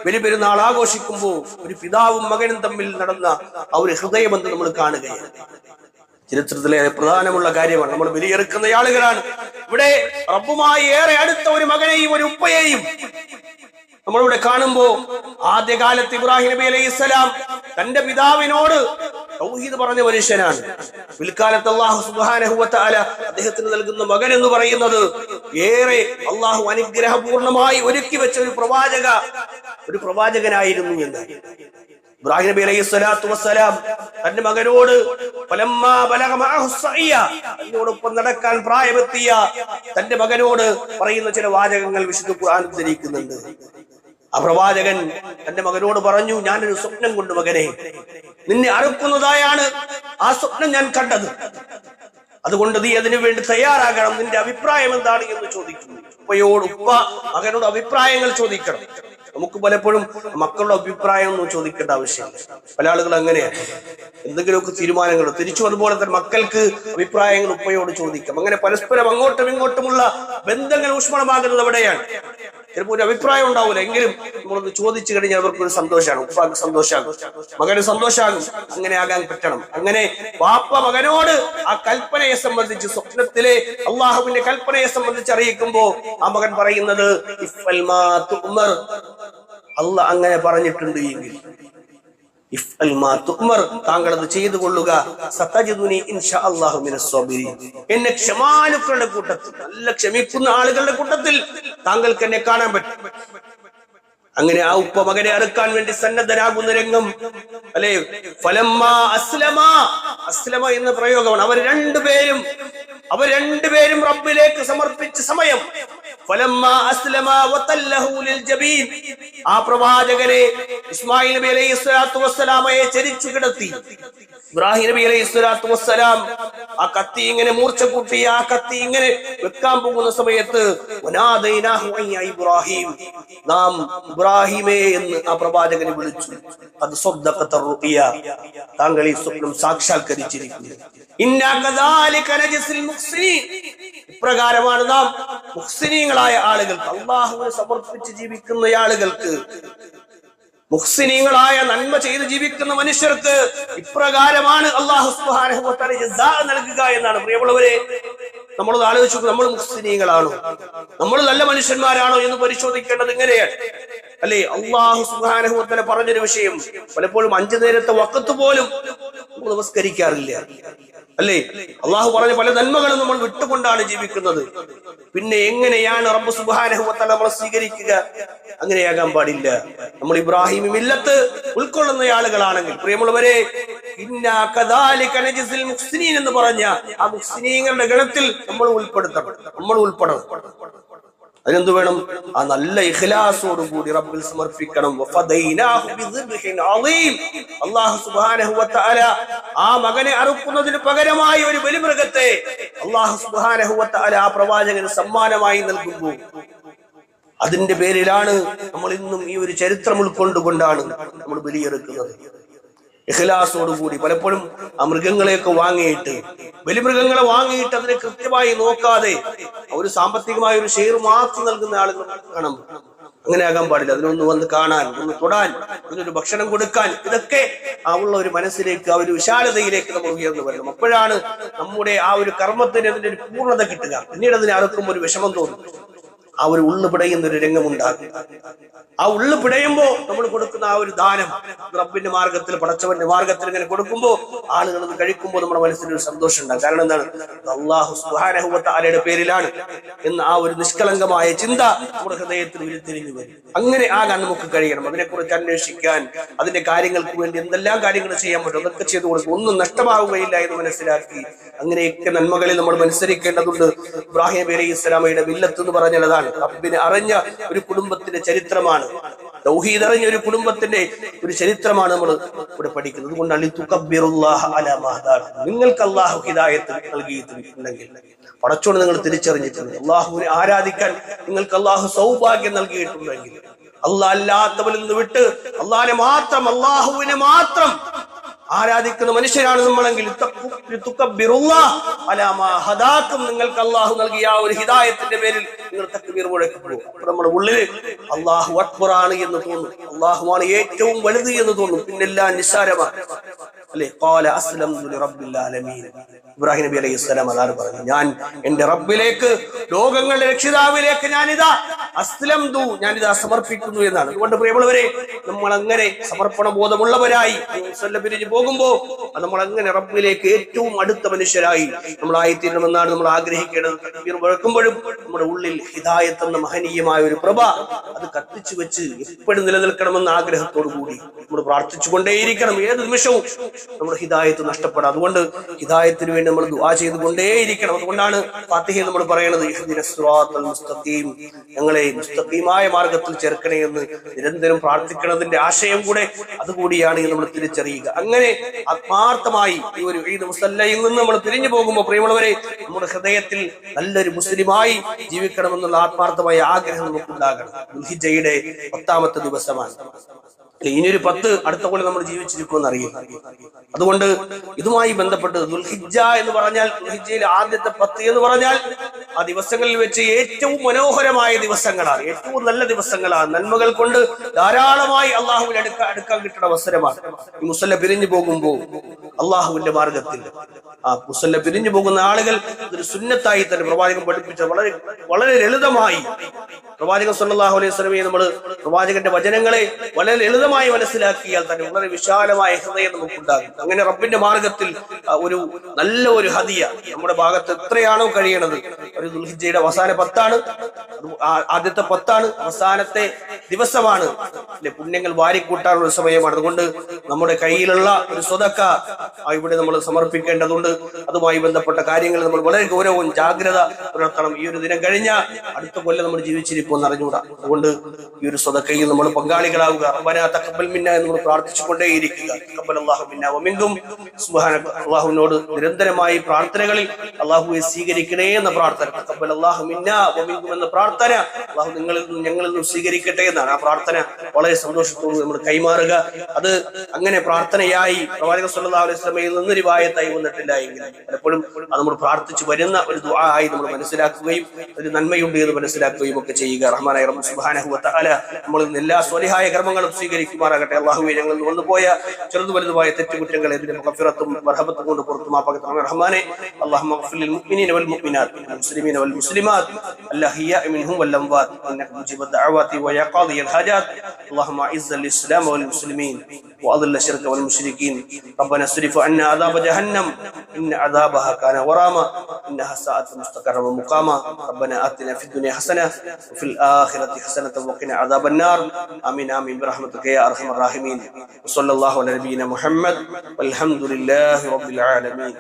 ബലിപെരുന്നാൾ ആഘോഷിക്കുമ്പോ ഒരു പിതാവും മകനും തമ്മിൽ നടന്ന ആ ഒരു ഹൃദയബന്ധം നമ്മൾ കാണുകയാണ്. ചരിത്രത്തിലെ പ്രധാനമുള്ള കാര്യമാണ്. നമ്മൾ ബലിയെറുക്കുന്ന ആളുകളാണ്. ഇവിടെ റബ്ബുമായി ഏറെ അടുത്ത ഒരു മകനെയും ഒരു ഉപ്പയെയും നമ്മളിവിടെ കാണുമ്പോ ആദ്യകാലത്ത് ഇബ്രാഹിം നബി അലൈഹിസ്സലാം തന്റെ പിതാവിനോട് തൗഹീദ് പറഞ്ഞ മനുഷ്യനാണ്. പിൽക്കാലത്ത് അല്ലാഹു സുബ്ഹാനഹു വ തആല അദ്ദേഹത്തിന് നൽകുന്ന മകൻ എന്ന് പറയുന്നത് ഏറെ അല്ലാഹു അനുഗ്രഹപൂർണമായി ഒരുക്കി വെച്ച ഒരു പ്രവാചകനായിരുന്നു എന്ന്. ഇബ്രാഹിം നബി അലൈഹി സ്വലാത്തു വസ്സലാം തന്റെ മകനോട് തന്നോടൊപ്പം നടക്കാൻ പ്രായമെത്തിയ തന്റെ മകനോട് പറയുന്ന ചില വാചകങ്ങൾ വിശുദ്ധ ഖുർആൻ ഉദ്ധരിക്കുന്നുണ്ട്. ആ പ്രവാചകൻ തന്റെ മകനോട് പറഞ്ഞു, ഞാനൊരു സ്വപ്നം കൊണ്ട് മകനെ, നിന്നെ അറുക്കുന്നതായാണ് ആ സ്വപ്നം ഞാൻ കണ്ടത്. അതുകൊണ്ട് നീ അതിനു വേണ്ടി തയ്യാറാകണം. നിന്റെ അഭിപ്രായം എന്താണ് എന്ന് ചോദിക്കുന്നു. ഉപ്പ മകനോട് അഭിപ്രായങ്ങൾ ചോദിക്കണം. നമുക്ക് പലപ്പോഴും മക്കളുടെ അഭിപ്രായം ഒന്നും ചോദിക്കേണ്ട ആവശ്യമില്ല. പല ആളുകൾ അങ്ങനെയാണ്. എന്തെങ്കിലുമൊക്കെ തീരുമാനങ്ങൾ തിരിച്ചു അതുപോലെ തന്നെ മക്കൾക്ക് അഭിപ്രായങ്ങൾ ഉപ്പയോട് ചോദിക്കാം. അങ്ങനെ പരസ്പരം അങ്ങോട്ടും ഇങ്ങോട്ടുമുള്ള ബന്ധങ്ങൾ ഊഷ്മളമാകുന്നത് എവിടെയാണ്? ചിലപ്പോൾ ഒരു അഭിപ്രായം ഉണ്ടാവില്ല, എങ്കിലും നമ്മളൊന്ന് ചോദിച്ചു കഴിഞ്ഞാൽ അവർക്കൊരു സന്തോഷമാണ്. ഉപ്പാക്ക് സന്തോഷമാകും, മകന് സന്തോഷമാകും. അങ്ങനെ ആകാൻ പറ്റണം. അങ്ങനെ വാപ്പ മകനോട് ആ കൽപ്പനയെ സംബന്ധിച്ച്, സ്വപ്നത്തിലെ അള്ളാഹുവിന്റെ കൽപ്പനയെ സംബന്ധിച്ച് അറിയിക്കുമ്പോ ആ മകൻ പറയുന്നത് അള്ളാഹ് അങ്ങനെ പറഞ്ഞിട്ടുണ്ട് എങ്കിൽ താങ്കൾ അത് ചെയ്തു കൊള്ളുക. എന്നെ ക്ഷമാലുക്കളുടെ കൂട്ടത്തിൽ, നല്ല ക്ഷമിക്കുന്ന ആളുകളുടെ കൂട്ടത്തിൽ താങ്കൾക്ക് എന്നെ കാണാൻ പറ്റും. അങ്ങനെ ആ ഉപ്പ മകനെ അറുക്കാൻ വേണ്ടി സന്നദ്ധനാകുന്ന രംഗം അല്ലെ. അസ്ലമ എന്ന പ്രയോഗമാണ്. അവർ രണ്ടുപേരും റബ്ബിലേക്ക് സമർപ്പിച്ച സമയം. ആ പ്രവാചകനെ ഇസ്മായിൽ നബി അലൈഹി സ്വലാത്തു വസ്സലാമയെ ചരിച്ചു കിടത്തി. ഇബ്രാഹിം നബി അലൈഹി സ്വലാത്തു വസ്സലാം ആ കത്തി ഇങ്ങനെ മൂർച്ച കൂട്ടി ആ കത്തി ഇങ്ങനെ വെക്കാൻ പോകുന്ന സമയത്ത് ഇബ്രാഹിം, നാം ഇബ്രാഹിമേ എന്ന് ആ പ്രവാചകനെ വിളിച്ചു. അത് താങ്കൾ ഈ സ്വപ്നം സാക്ഷാത്കരിച്ചിരിക്കുന്നു. ഇപ്രകാരമാണ് നാം മുഹ്സിനീങ്ങളായ ആളുകൾക്ക്, അള്ളാഹുവിനെ സമർപ്പിച്ച് ജീവിക്കുന്ന ആളുകൾക്ക്, മുഹ്സിനീങ്ങളായ നന്മ ചെയ്ത് ജീവിക്കുന്ന മനുഷ്യർക്ക് ഇപ്രകാരമാണ് അല്ലാഹു സുബ്ഹാനഹു വ തആല ജസാ നൽകുക എന്നാണ്. പ്രിയമുള്ളവരെ, നമ്മളത് ആലോചിച്ചു, നമ്മൾ മുഹ്സിനീങ്ങളാണോ, നമ്മൾ നല്ല മനുഷ്യന്മാരാണോ എന്ന് പരിശോധിക്കേണ്ടത് ഇങ്ങനെയാണ് അല്ലെ. അല്ലാഹു സുബ്ഹാനഹു വ തആല പറഞ്ഞൊരു വിഷയം, പലപ്പോഴും 5 നേരത്തെ വഖത്ത് പോലും നമ്മൾ നമസ്കരിക്കാറില്ല അല്ലേ. അള്ളാഹു പറഞ്ഞ പല നന്മകളും നമ്മൾ വിട്ടുകൊണ്ടാണ് ജീവിക്കുന്നത്. പിന്നെ എങ്ങനെയാണ് റബ്ബ് സുബ്ഹാനഹു വ തആല നമ്മളെ സ്വീകരിക്കുക? അങ്ങനെയാകാൻ പാടില്ല. നമ്മൾ ഇബ്രാഹിം മില്ലത്ത് ഉൾക്കൊള്ളുന്ന ആളുകളാണെങ്കിൽ, പ്രിയമുള്ളവരെ, ഇന്നാ കദാലിക നജ്സിൽ മുഹ്സിനീൻ എന്ന് പറഞ്ഞ ആ മുഹ്സിനീങ്ങളുടെ ഗണത്തിൽ നമ്മൾ ഉൾപ്പെടണം. അതിനെന്ത് വേണം? ആ നല്ല ഇഖ്ലാസോട് കൂടി റബ്ബിൽ സമർപ്പിക്കണം. അല്ലാഹു സുബ്ഹാനഹു വ തആല ആ മകനെ അറുക്കുന്നതിന് പകരമായി ഒരു ബലിമൃഗത്തെ അല്ലാഹു സുബ്ഹാനഹു വ തആല ആ പ്രവാചകന് സമ്മാനമായി നൽകുമ്പോൾ, അതിന്റെ പേരിലാണ് നമ്മൾ ഇന്നും ഈ ഒരു ചരിത്രം ഉൾക്കൊണ്ടുകൊണ്ടാണ് നമ്മൾ ബലിയെടുക്കുന്നത്. ഇഖ്ലാസോടുകൂടി. പലപ്പോഴും ആ മൃഗങ്ങളെയൊക്കെ വാങ്ങിയിട്ട്, ബലിമൃഗങ്ങളെ വാങ്ങിയിട്ട് അതിനെ കൃത്യമായി നോക്കാതെ ഒരു സാമ്പത്തികമായ ഒരു ഷെയർ മാത്രം നൽകുന്ന ആളുകൾ കാണാം. അങ്ങനെ ആകാൻ പാടില്ല. അതിനൊന്ന് വന്ന് കാണാൻ, ഒന്ന് തൊടാൻ, അതിനൊരു ഭക്ഷണം കൊടുക്കാൻ, ഇതൊക്കെ ആ ഉള്ള ഒരു മനസ്സിലേക്ക്, ആ ഒരു വിശാലതയിലേക്ക് നമ്മൾ ഉയർന്നു വരണം. അപ്പോഴാണ് നമ്മുടെ ആ ഒരു കർമ്മത്തിന് അതിന്റെ ഒരു പൂർണ്ണത കിട്ടുക. പിന്നീട് അതിനെ അറുക്കുമ്പോൾ ഒരു വിഷമം തോന്നും. ആ ഒരു ഉള്ളു പിടയുന്ന ഒരു രംഗമുണ്ടാകും. ആ ഉള്ളു പിടയുമ്പോ നമ്മൾ കൊടുക്കുന്ന ആ ഒരു ദാനം റബ്ബിന്റെ മാർഗത്തിൽ, പടച്ചവന്റെ മാർഗത്തിൽ ഇങ്ങനെ കൊടുക്കുമ്പോൾ, ആളുകൾ അത് കഴിക്കുമ്പോൾ നമ്മുടെ മനസ്സിൽ ഒരു സന്തോഷം ഉണ്ടാകും. കാരണം എന്താണ്? അല്ലാഹു സുബ്ഹാനഹു വ തആലയുടെ പേരിലാണ് എന്ന ആ ഒരു നിഷ്കളങ്കമായ ചിന്ത നമ്മുടെ ഹൃദയത്തിൽ ഉരുത്തിരിഞ്ഞു വരും. അങ്ങനെ ആകാൻ നമുക്ക് കഴിയണം. അതിനെക്കുറിച്ച് അന്വേഷിക്കാൻ, അതിന്റെ കാര്യങ്ങൾക്ക് വേണ്ടി എന്തെല്ലാം കാര്യങ്ങൾ ചെയ്യാൻ പറ്റും അതൊക്കെ ചെയ്തു കൊടുക്കും. ഒന്നും നഷ്ടമാവുകയില്ല എന്ന് മനസ്സിലാക്കി അങ്ങനെയൊക്കെ നന്മകളിൽ നമ്മൾ മത്സരിക്കേണ്ടതുണ്ട്. ഇബ്രാഹിം നബി അലൈഹി സ്വലാമയുടെ മില്ലത്ത് എന്ന് പറഞ്ഞാൽ അതാണ്. റബ്ബിനെ അറിഞ്ഞ ഒരു കുടുംബത്തിന്റെ ചരിത്രമാണ്, തൗഹീദ് അറിഞ്ഞ ഒരു കുടുംബത്തിന്റെ ഒരു ചരിത്രമാണ് നമ്മൾ ഇവിടെ പഠിക്കുന്നത്. അതുകൊണ്ടാണ് നിങ്ങൾക്ക് അല്ലാഹു ഹിദായത്ത് നൽകിയിട്ടുണ്ടെങ്കിൽ, പടച്ചോട് നിങ്ങൾ തിരിച്ചറിഞ്ഞിട്ടുണ്ട്, അല്ലാഹുവിനെ ആരാധിക്കാൻ നിങ്ങൾക്ക് അല്ലാഹു സൗഭാഗ്യം നൽകിയിട്ടുണ്ടെങ്കിൽ, അല്ലാഹ് അല്ലാത്തവരിൽ നിന്ന് വിട്ട് അല്ലാഹുവിനെ മാത്രം ആരാധിക്കുന്ന മനുഷ്യരാണ് നമ്മളെങ്കിൽ, നിങ്ങൾക്ക് അല്ലാഹു നൽകിയ ആ ഒരു ഹിദായത്തിന്റെ പേരിൽ നിങ്ങൾ തക്ബീർ മുഴക്കപ്പെടും. നമ്മുടെ ഉള്ളിൽ അല്ലാഹു അക്ബർ ആണ് എന്ന് തോന്നും, അല്ലാഹുവാണ് ഏറ്റവും വലുത് എന്ന് തോന്നും, പിന്നെല്ലാം നിസ്സാരമാണ് അല്ലെ. ഖാല അസ്ലംതു ലിറബ്ബിൽ ആലമീൻ. ഇബ്രാഹിം നബി അലൈഹി സ്വലാം അതാണ് പറഞ്ഞു, ഞാൻ എന്റെ റബ്ബിലേക്ക്, ലോകങ്ങളുടെ രക്ഷിതാവിലേക്ക് ഞാനിതാ അസ്ലംതു, ഞാനിതാ സമർപ്പിക്കുന്നു എന്നാണ്. അതുകൊണ്ട് പ്രിയമുള്ളവരെ, നമ്മൾ അങ്ങനെ സമർപ്പണ ബോധമുള്ളവരായി പിരിഞ്ഞു പോകുമ്പോ നമ്മൾ അങ്ങനെ റബ്ബിലേക്ക് ഏറ്റവും അടുത്ത മനുഷ്യരായി നമ്മളായിത്തീരണമെന്നാണ് നമ്മൾ ആഗ്രഹിക്കേണ്ടത്. തക്ബീർ മുഴക്കുമ്പോഴും നമ്മുടെ ഉള്ളിൽ ഹിദായത്ത് എന്ന മഹനീയമായ ഒരു പ്രഭ അത് കത്തിച്ചു വെച്ച് എപ്പോഴും നിലനിൽക്കണമെന്ന ആഗ്രഹത്തോടു കൂടി നമ്മൾ പ്രാർത്ഥിച്ചു കൊണ്ടേയിരിക്കണം. ഏത് നിമിഷവും നമ്മുടെ ഹിദായത്ത് നഷ്ടപ്പെടാം. അതുകൊണ്ട് ഹിദായത്തിന് വേണ്ടി നമ്മൾ ദുആ ചെയ്തുകൊണ്ടേയിരിക്കണം. അതുകൊണ്ടാണ് ഫാത്തിഹയിൽ നമ്മൾ പറയുന്നത് ഇഹ്ദിനസ് സിറാത്തൽ മുസ്തഖീം, ഞങ്ങളെ മുസ്തഖീമായ മാർഗത്തിൽ ചേർക്കണേ എന്ന് നിരന്തരം പ്രാർത്ഥിക്കുന്നതിന്റെ ആശയം കൂടെ അതുകൂടിയാണ് നമ്മൾ തിരിച്ചറിയുക. അങ്ങനെ ആത്മാർത്ഥമായി ഈ ഒരു ഈദ് മുസല്ലയിൽ നിന്ന് നമ്മൾ തിരിഞ്ഞു പോകുമ്പോൾ പ്രിയമുള്ളവരെ, നമ്മുടെ ഹൃദയത്തിൽ നല്ലൊരു മുസ്ലിമായി ജീവിക്കണമെന്നുള്ള ആത്മാർത്ഥമായ ആഗ്രഹം നമുക്കുണ്ടാകണം. ദുൽഹിജ്ജയുടെ 10ാമത്തെ ദിവസമാണ്. ഇനിയൊരു 10 അടുത്ത കൊല്ലം നമ്മൾ ജീവിച്ചിരിക്കുമെന്ന് അറിയില്ല. അതുകൊണ്ട് ഇതുമായി ബന്ധപ്പെട്ട് ദുൽഹിജ്ജ എന്ന് പറഞ്ഞാൽ, ദുൽഹിജ്ജയിലെ ആദ്യത്തെ 10 എന്ന് പറഞ്ഞാൽ ആ ദിവസങ്ങളിൽ വെച്ച് ഏറ്റവും മനോഹരമായ ദിവസങ്ങളാണ്, ഏറ്റവും നല്ല ദിവസങ്ങളാണ്. നന്മകൾ കൊണ്ട് ധാരാളമായി അള്ളാഹുവിൽ അടുക്കാൻ കിട്ടുന്ന അവസരമാണ്. ഈ മുസല്ല പിരിഞ്ഞു പോകുമ്പോൾ അള്ളാഹുവിന്റെ മാർഗത്തിൽ ആ മുസല്ല പിരിഞ്ഞു പോകുന്ന ആളുകൾ ഇതൊരു സുന്നത്തായി തന്നെ പ്രവാചകൻ പഠിപ്പിച്ച വളരെ ലളിതമായി പ്രവാചകൻ സല്ലല്ലാഹു അലൈഹി വസല്ലമയെ നമ്മൾ പ്രവാചകന്റെ വചനങ്ങളെ വളരെ ലളിതമായി മനസ്സിലാക്കിയാൽ തന്നെ വളരെ വിശാലമായ ഹൃദയം നമുക്കുണ്ടാകും. അങ്ങനെ റബ്ബിന്റെ മാർഗത്തിൽ ഒരു നല്ല ഒരു ഹദിയ നമ്മുടെ ഭാഗത്ത് എത്രയാണോ കഴിയണത്, ഒരു ദുൽഹിജ്ജയുടെ അവസാന 10 ആദ്യത്തെ 10 അവസാനത്തെ ദിവസമാണ്, പുണ്യങ്ങൾ വാരിക്കൂട്ടാനുള്ള സമയമാണ്. അതുകൊണ്ട് നമ്മുടെ കയ്യിലുള്ള ഒരു സ്വതക്ക ഇവിടെ നമ്മൾ സമർപ്പിക്കേണ്ടതുണ്ട്. അതുമായി ബന്ധപ്പെട്ട കാര്യങ്ങൾ നമ്മൾ വളരെ ഗൗരവവും ജാഗ്രത പുലർത്തണം. ഈ ഒരു ദിനം കഴിഞ്ഞാൽ അടുത്ത കൊല്ലം നമ്മൾ ജീവിച്ചിരിക്കുമെന്ന് അറിഞ്ഞുകൂടാ. അതുകൊണ്ട് ഈ ഒരു സ്വതക്കയിൽ നമ്മൾ പങ്കാളികളാവുക. റബ്ബനാ തഖബ്ബൽ മിന്നാ എന്ന് നമ്മൾ പ്രാർത്ഥിച്ചുകൊണ്ടേയിരിക്കുക. തഖബ്ബലല്ലാഹു മിന്നാ വമിൻകും. സുബ്ഹാനക, അല്ലാഹുവിനോട് നിരന്തരമായി പ്രാർത്ഥനകളിൽ അല്ലാഹുവെ സ്വീകരിക്കണേ എന്ന പ്രാർത്ഥന, തഖബ്ബലല്ലാഹു മിന്നാ വമിൻകും എന്ന പ്രാർത്ഥന അല്ലാഹു ഞങ്ങളിൽ നിന്ന് സ്വീകരിക്കട്ടെ എന്നാണ്. ആ പ്രാർത്ഥന വളരെ സന്തോഷത്തോടെ നമ്മൾ കൈമാറുക. അത് അങ്ങനെ പ്രാർത്ഥനയായി പ്രവാചകൻ സല്ലല്ലാഹു അലൈഹി വസല്ലമയിൽ നിന്ന് റിവായത്തായി വന്നിട്ടില്ല എങ്കിൽ പലപ്പോഴും അത് നമ്മൾ പ്രാർത്ഥിച്ചു വരുന്ന ഒരു ദുആ ആയി നമ്മൾ മനസ്സിലാക്കുകയും ഒരു നന്മയുണ്ട് എന്ന് മനസ്സിലാക്കുകയും ഒക്കെ ചെയ്യുക. റഹ്മാനായ റബ്ബ് സുബ്ഹാനഹു വ തആല നമ്മൾ എല്ലാ സ്വലിഹായ കർമ്മങ്ങളും സ്വീകരിക്കുമാറാകട്ടെ. അല്ലാഹുവേ, ഞങ്ങൾ വന്നുപോയ ചെറുതു വലുതുമായ തെറ്റുകുറ്റങ്ങൾ ഇതിന്റെ മഗ്ഫിറത്തും മർഹമത്തും കൊണ്ട് പുറത്തു മാപ്പാക്കട്ടെ. റഹ്മാനെ, അല്ലാഹുമ്മ ഗ്ഫിർ ലിൽ മുഅ്മിനീന വൽ മുഅ്മിനാത്ത് വൽ മുസ്ലിമീന വൽ മുസ്ലിമാത്ത് അൽഅഹ്യാഇ മിൻഹും വൽ അംവാത് ഇന്നക മുജീബുദ് ദഅവാതി വ യാ ഖാദിയൽ ഹാജാത്. اللهم اعز الاسلام والمسلمين واذل الشرك والمشركين. ربنا اصرف عنا عذاب جهنم ان عذابها كان غراما انها ساءت مستقرا ومقاما. ربنا آتنا في الدنيا حسنه وفي الاخره حسنه وقنا عذاب النار. امين امين برحمتك يا ارحم الراحمين. وصلى الله على نبينا محمد والحمد لله رب العالمين.